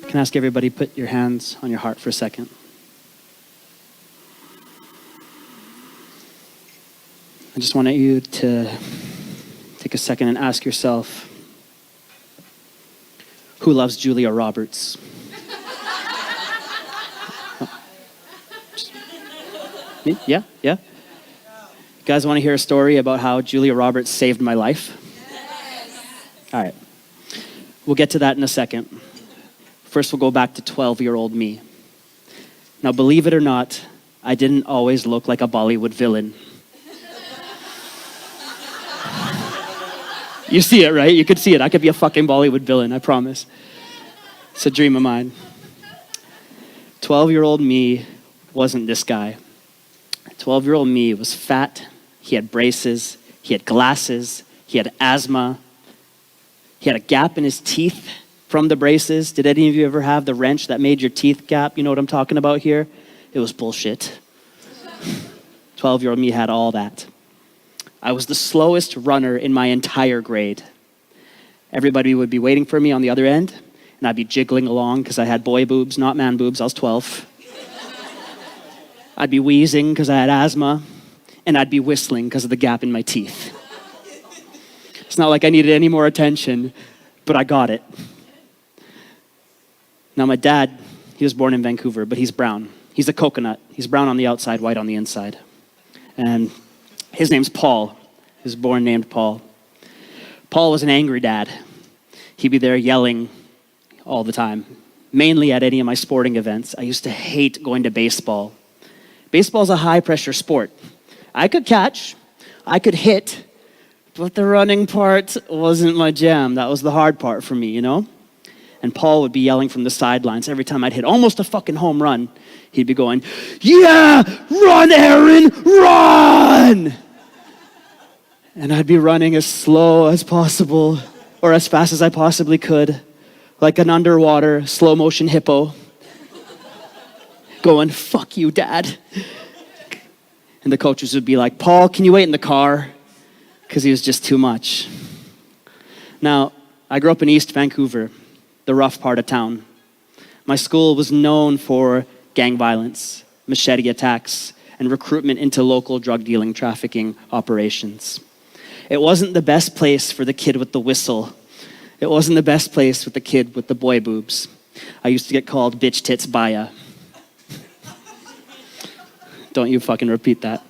Can I ask everybody, put your hands on your heart for a second. I just want you to take a second and ask yourself, who loves Julia Roberts? Me? Yeah? You guys want to hear a story about how Julia Roberts saved my life? All right. We'll get to that in a second. First, we'll go back to 12-year-old me. Now, believe it or not, I didn't always look like a Bollywood villain. You see it, right? You could see it. I could be a fucking Bollywood villain, I promise. It's a dream of mine. 12-year-old me wasn't this guy. 12-year-old me was fat. He had braces. He had glasses. He had asthma. He had a gap in his teeth from the braces. Did any of you ever have the wrench that made your teeth gap? You know what I'm talking about here? It was bullshit. 12-year-old me had all that. I was the slowest runner in my entire grade. Everybody would be waiting for me on the other end, and I'd be jiggling along because I had boy boobs, not man boobs. I was 12. I'd be wheezing because I had asthma, and I'd be whistling because of the gap in my teeth. It's not like I needed any more attention, but I got it. Now my dad, he was born in Vancouver, but he's brown. He's a coconut. He's brown on the outside, white on the inside. And his name's Paul. He was born named Paul. Paul was an angry dad. He'd be there yelling all the time, mainly at any of my sporting events. I used to hate going to baseball. Baseball's a high-pressure sport. I could catch, I could hit, but the running part wasn't my jam. That was the hard part for me, you know? And Paul would be yelling from the sidelines every time I'd hit almost a fucking home run. He'd be going, "Yeah, run, Aren, run!" And I'd be running as slow as possible, or as fast as I possibly could, like an underwater slow motion hippo, going, "Fuck you, Dad." And the coaches would be like, "Paul, can you wait in the car?" Because he was just too much. Now, I grew up in East Vancouver, the rough part of town. My school was known for gang violence, machete attacks, and recruitment into local drug dealing trafficking operations. It wasn't the best place for the kid with the whistle. It wasn't the best place with the kid with the boy boobs. I used to get called bitch tits Bahia. Don't you fucking repeat that.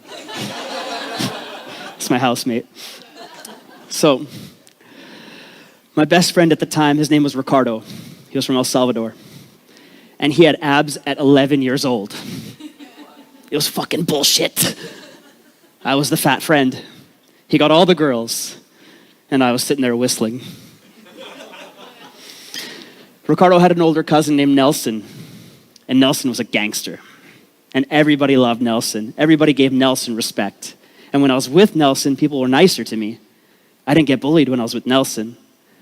It's my housemate. So, my best friend at the time, his name was Ricardo. He was from El Salvador. And he had abs at 11 years old. It was fucking bullshit. I was the fat friend. He got all the girls, and I was sitting there whistling. Ricardo had an older cousin named Nelson, and Nelson was a gangster. And everybody loved Nelson. Everybody gave Nelson respect. And when I was with Nelson, people were nicer to me. I didn't get bullied when I was with Nelson.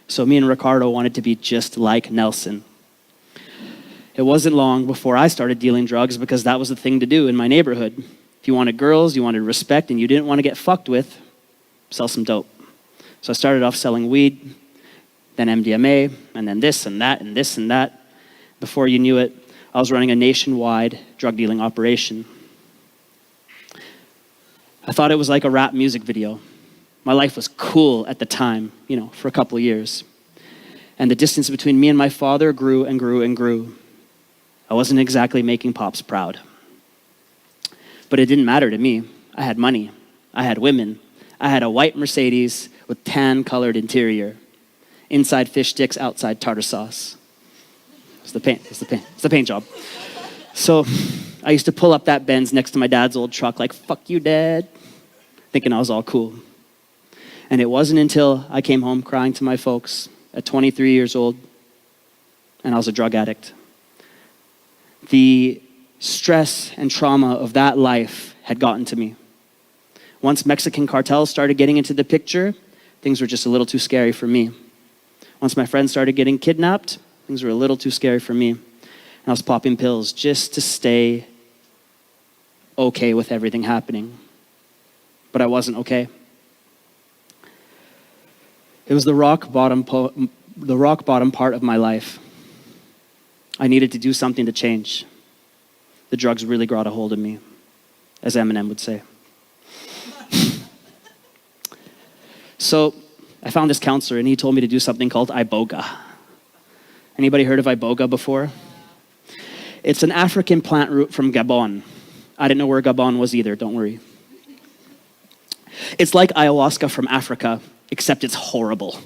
So me and Ricardo wanted to be just like Nelson. It wasn't long before I started dealing drugs because that was the thing to do in my neighborhood. If you wanted girls, you wanted respect, and you didn't want to get fucked with, sell some dope. So I started off selling weed, then MDMA, and then this and that and this and that. Before you knew it, I was running a nationwide drug dealing operation. I thought it was like a rap music video. My life was cool at the time, for a couple of years. And the distance between me and my father grew and grew and grew. I wasn't exactly making Pops proud. But it didn't matter to me. I had money. I had women. I had a white Mercedes with tan-colored interior. Inside fish sticks, outside tartar sauce. It's the paint job. So I used to pull up that Benz next to my dad's old truck like, "Fuck you, Dad," thinking I was all cool. And it wasn't until I came home crying to my folks at 23 years old, and I was a drug addict. The stress and trauma of that life had gotten to me. Once Mexican cartels started getting into the picture, things were just a little too scary for me. Once my friends started getting kidnapped, things were a little too scary for me. And I was popping pills just to stay okay with everything happening. But I wasn't okay. It was the rock bottom part of my life. I needed to do something to change. The drugs really got a hold of me, as Eminem would say. So I found this counselor, and he told me to do something called iboga. Anybody heard of iboga before? It's an African plant root from Gabon. I didn't know where Gabon was either, don't worry. It's like ayahuasca from Africa, except it's horrible.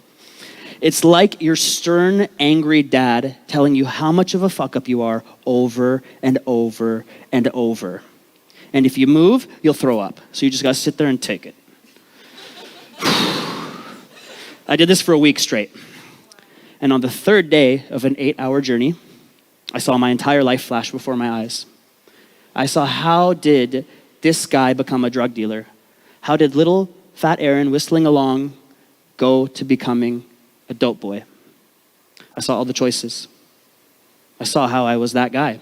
It's like your stern, angry dad telling you how much of a fuck up you are over and over and over. And if you move, you'll throw up. So you just gotta sit there and take it. I did this for a week straight. And on the third day of an 8-hour journey, I saw my entire life flash before my eyes. I saw how did this guy become a drug dealer? How did little fat Aren whistling along go to becoming a dope boy? I saw all the choices. I saw how I was that guy.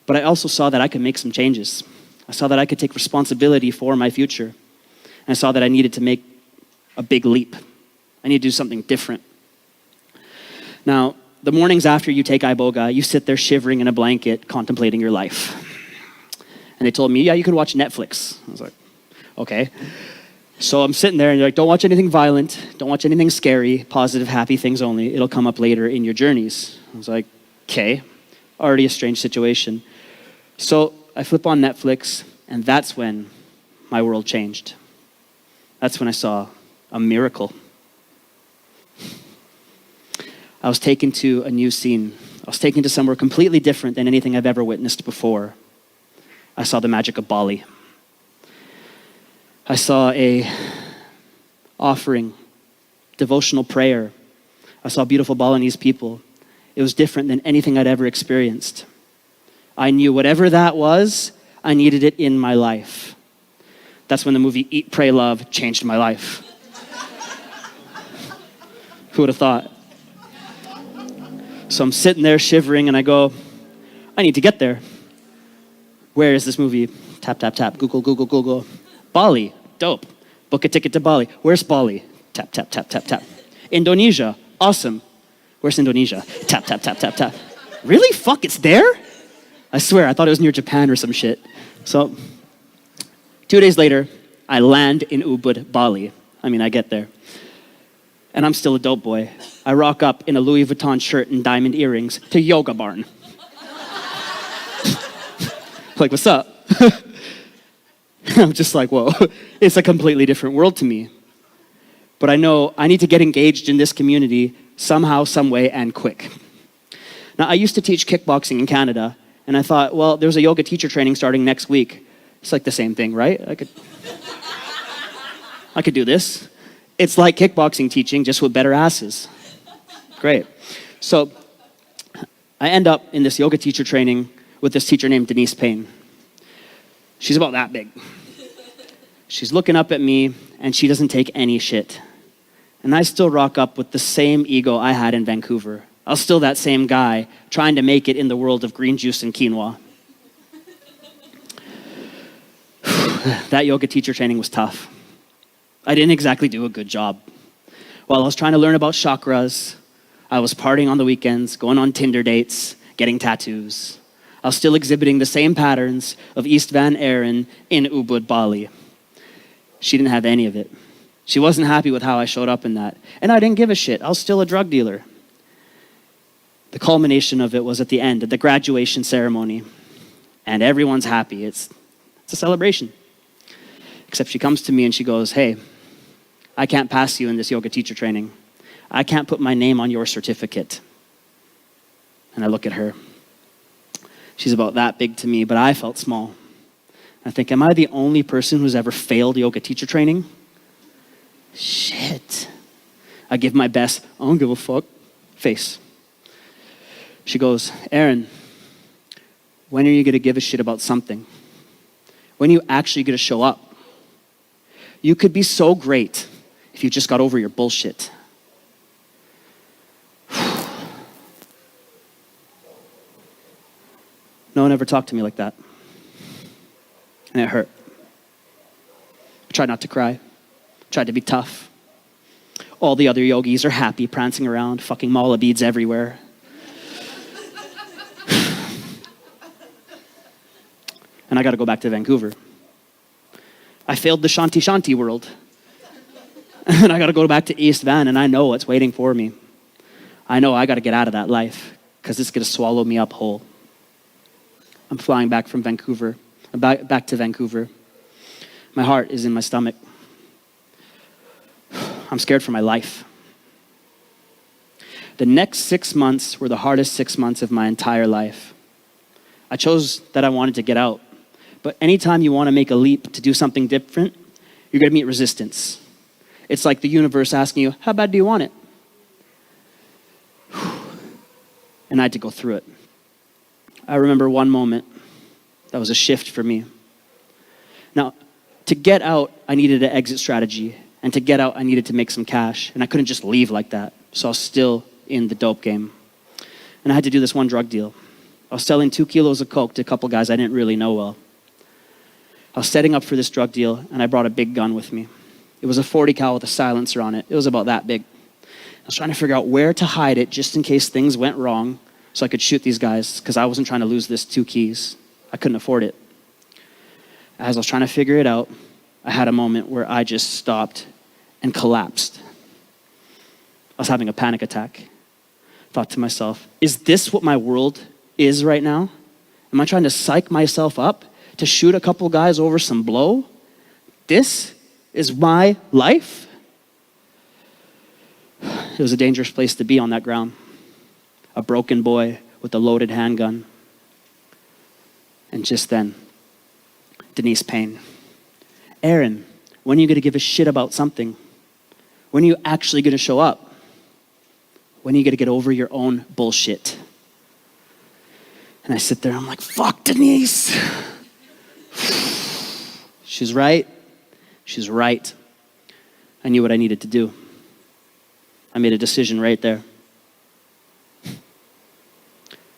But I also saw that I could make some changes. I saw that I could take responsibility for my future. And I saw that I needed to make a big leap. I need to do something different. Now, the mornings after you take iboga, you sit there shivering in a blanket, contemplating your life. And they told me, yeah, you can watch Netflix. I was like, okay. So I'm sitting there and they're like, don't watch anything violent, don't watch anything scary, positive, happy things only. It'll come up later in your journeys. I was like, okay. Already a strange situation. So I flip on Netflix, and that's when my world changed. That's when I saw a miracle. I was taken to a new scene. I was taken to somewhere completely different than anything I've ever witnessed before. I saw the magic of Bali. I saw a offering, devotional prayer. I saw beautiful Balinese people. It was different than anything I'd ever experienced. I knew whatever that was, I needed it in my life. That's when the movie Eat, Pray, Love changed my life. Who would have thought? So I'm sitting there shivering and I go, I need to get there. Where is this movie? Tap, tap, tap, Google, Google, Google. Bali, dope. Book a ticket to Bali. Where's Bali? Tap, tap, tap, tap, tap. Indonesia, awesome. Where's Indonesia? Tap, tap, tap, tap, tap. Really? Fuck, it's there? I swear, I thought it was near Japan or some shit. So 2 days later, I land in Ubud, Bali. I get there. And I'm still a dope boy. I rock up in a Louis Vuitton shirt and diamond earrings to Yoga Barn. Like, what's up? I'm just like, whoa. It's a completely different world to me. But I know I need to get engaged in this community somehow, some way, and quick. Now, I used to teach kickboxing in Canada, and I thought, well, there's a yoga teacher training starting next week. It's like the same thing, right? I could do this. It's like kickboxing teaching, just with better asses. Great. So I end up in this yoga teacher training with this teacher named Denise Payne. She's about that big. She's looking up at me, and she doesn't take any shit. And I still rock up with the same ego I had in Vancouver. I was still that same guy trying to make it in the world of green juice and quinoa. That yoga teacher training was tough. I didn't exactly do a good job. While I was trying to learn about chakras, I was partying on the weekends, going on Tinder dates, getting tattoos. I was still exhibiting the same patterns of East Van Aren in Ubud, Bali. She didn't have any of it. She wasn't happy with how I showed up in that. And I didn't give a shit. I was still a drug dealer. The culmination of it was at the end, at the graduation ceremony. And everyone's happy. It's a celebration. Except she comes to me and she goes, hey, I can't pass you in this yoga teacher training. I can't put my name on your certificate. And I look at her. She's about that big to me, but I felt small. I think, am I the only person who's ever failed yoga teacher training? Shit. I give my best, I don't give a fuck, face. She goes, Aren, when are you going to give a shit about something? When are you actually going to show up? You could be so great if you just got over your bullshit. No one ever talked to me like that. And it hurt. I tried not to cry. Tried to be tough. All the other yogis are happy, prancing around, fucking mala beads everywhere. and I got to go back to Vancouver. I failed the shanty world. And I got to go back to East Van, and I know what's waiting for me. I know I got to get out of that life because it's going to swallow me up whole. I'm flying back from Vancouver, back to Vancouver. My heart is in my stomach. I'm scared for my life. The next 6 months were the hardest 6 months of my entire life. I chose that I wanted to get out. But anytime you want to make a leap to do something different, you're going to meet resistance. It's like the universe asking you, how bad do you want it? And I had to go through it. I remember one moment that was a shift for me. Now, to get out, I needed an exit strategy. And to get out, I needed to make some cash. And I couldn't just leave like that. So I was still in the dope game. And I had to do this one drug deal. I was selling 2 kilos of coke to a couple guys I didn't really know well. I was setting up for this drug deal, and I brought a big gun with me. It was a 40 cal with a silencer on it. It was about that big. I was trying to figure out where to hide it just in case things went wrong so I could shoot these guys, because I wasn't trying to lose this 2 keys. I couldn't afford it. As I was trying to figure it out, I had a moment where I just stopped and collapsed. I was having a panic attack. Thought to myself, is this what my world is right now? Am I trying to psych myself up to shoot a couple guys over some blow? This is my life? It was a dangerous place to be on that ground. A broken boy with a loaded handgun. And just then, Denise Payne. Aren, when are you going to give a shit about something? When are you actually going to show up? When are you going to get over your own bullshit? And I sit there, I'm like, fuck Denise. She's right. She's right. I knew what I needed to do. I made a decision right there.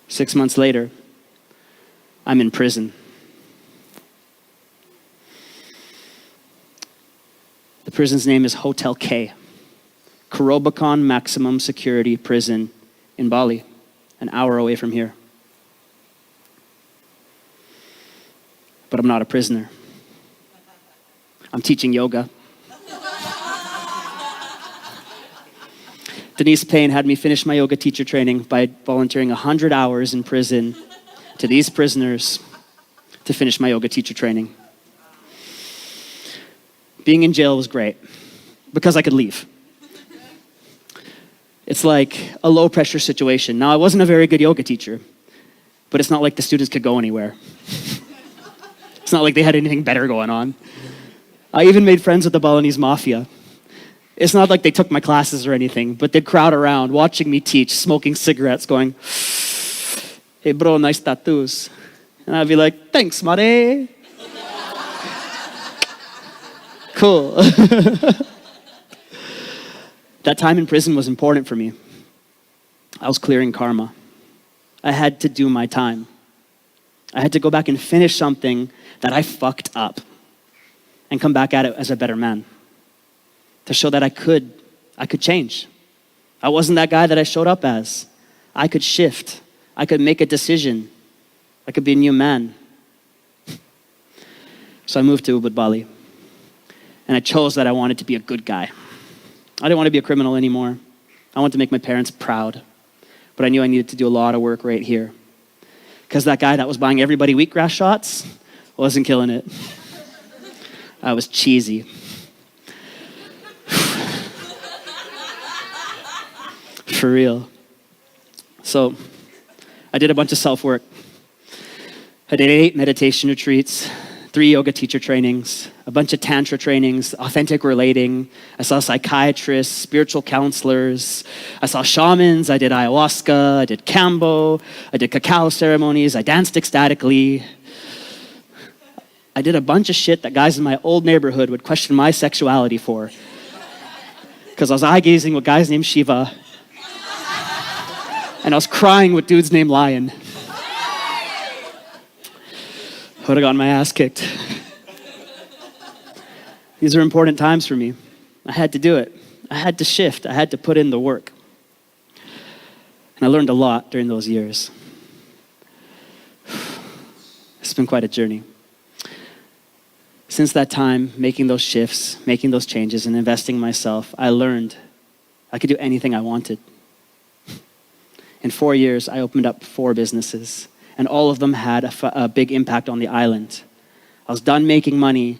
6 months later, I'm in prison. The prison's name is Hotel K. Korobakan Maximum Security Prison in Bali, an hour away from here. But I'm not a prisoner. I'm teaching yoga. Denise Payne had me finish my yoga teacher training by volunteering 100 hours in prison to these prisoners to finish my yoga teacher training. Being in jail was great because I could leave. It's like a low pressure situation. Now, I wasn't a very good yoga teacher, but it's not like the students could go anywhere. It's not like they had anything better going on. I even made friends with the Balinese mafia. It's not like they took my classes or anything, but they'd crowd around watching me teach, smoking cigarettes, going, hey bro, nice tattoos. And I'd be like, thanks, mare. Cool. That time in prison was important for me. I was clearing karma. I had to do my time. I had to go back and finish something that I fucked up and come back at it as a better man to show that I could change. I wasn't that guy that I showed up as. I could shift. I could make a decision. I could be a new man. So I moved to Bali. And I chose that I wanted to be a good guy. I didn't want to be a criminal anymore. I wanted to make my parents proud. But I knew I needed to do a lot of work right here. Because that guy that was buying everybody wheatgrass shots wasn't killing it. I was cheesy. For real. So I did a bunch of self-work. I did 8 meditation retreats, 3 yoga teacher trainings, a bunch of tantra trainings, authentic relating. I saw psychiatrists, spiritual counselors. I saw shamans. I did ayahuasca. I did kambo. I did cacao ceremonies. I danced ecstatically. I did a bunch of shit that guys in my old neighborhood would question my sexuality for. Because I was eye-gazing with guys named Shiva. And I was crying with dudes named Lion. Would have gotten my ass kicked. These are important times for me. I had to do it. I had to shift. I had to put in the work. And I learned a lot during those years. It's been quite a journey. Since that time, making those shifts, making those changes, and investing in myself, I learned I could do anything I wanted. In 4 years, I opened up 4 businesses, and all of them had a big impact on the island. I was done making money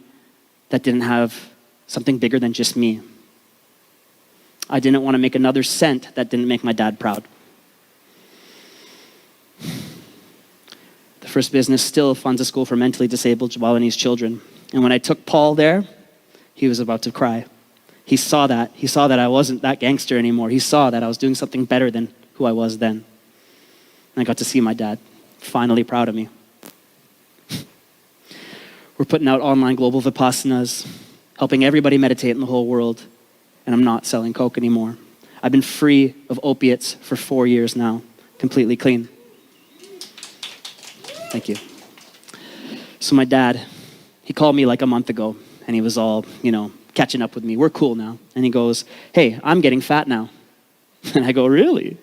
that didn't have something bigger than just me. I didn't want to make another cent that didn't make my dad proud. The first business still funds a school for mentally disabled Balinese children. And when I took Paul there, he was about to cry. He saw that. He saw that I wasn't that gangster anymore. He saw that I was doing something better than who I was then. And I got to see my dad, finally proud of me. We're putting out online global Vipassanas, helping everybody meditate in the whole world. And I'm not selling coke anymore. I've been free of opiates for 4 years now, completely clean. Thank you. So my dad, he called me like a month ago, and he was all, catching up with me. We're cool now. And he goes, "Hey, I'm getting fat now." And I go, "Really?"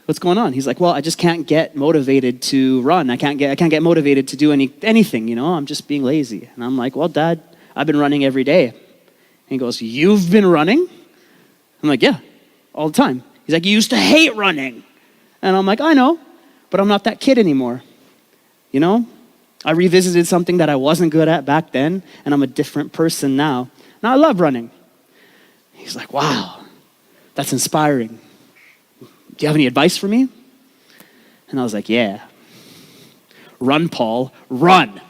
"What's going on?" He's like, "Well, I just can't get motivated to run. I can't get motivated to do anything, I'm just being lazy." And I'm like, "Well, Dad, I've been running every day." And he goes, "You've been running?" I'm like, "Yeah, all the time." He's like, "You used to hate running." And I'm like, "I know, but I'm not that kid anymore. I revisited something that I wasn't good at back then, and I'm a different person now. Now I love running." He's like, "Wow, that's inspiring. Do you have any advice for me?" And I was like, "Yeah. Run, Paul, run."